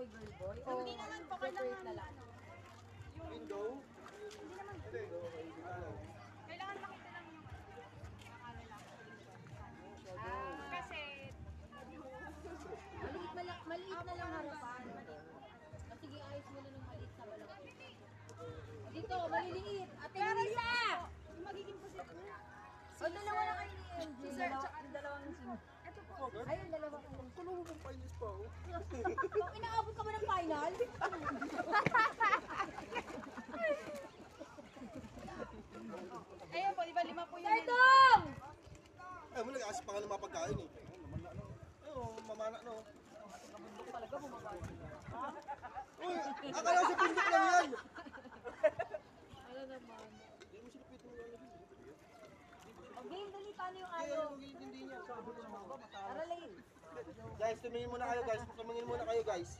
boy, girl boy? O Hindi naman po separate na kailangan lang? Window? Hindi naman. Hindi, okay. Kailangan makita lang yung nakalalaki. Ah, Kasi, maliit na lang harapan. Sige, ayos mo na ng maliit sa malaki. Dito, maliliit. Ate Luisa! yung magiging position. O, dalawa na kayo ni MJ. Sir, tsaka dalawang sim. Ito po. Ayun, dalawa kayo. Kala mo bang finals pa ako? Kung inaabot ka ba ng final? Ayun po, di ba 5 po yun? Tardong! Ay, mo nag-aasip pa nga ng mga pagkain eh. Ayun, mamana no. Uy, akala ko sa pindok lang yan. Ano naman? Hindi mo silipit mo yan. Okay, dali, paano yung Kaya ayaw? ano, hindi niya. Sabi ko naman ba, Aralay. Guys, tumingin muna kayo guys. Tumingin muna kayo guys.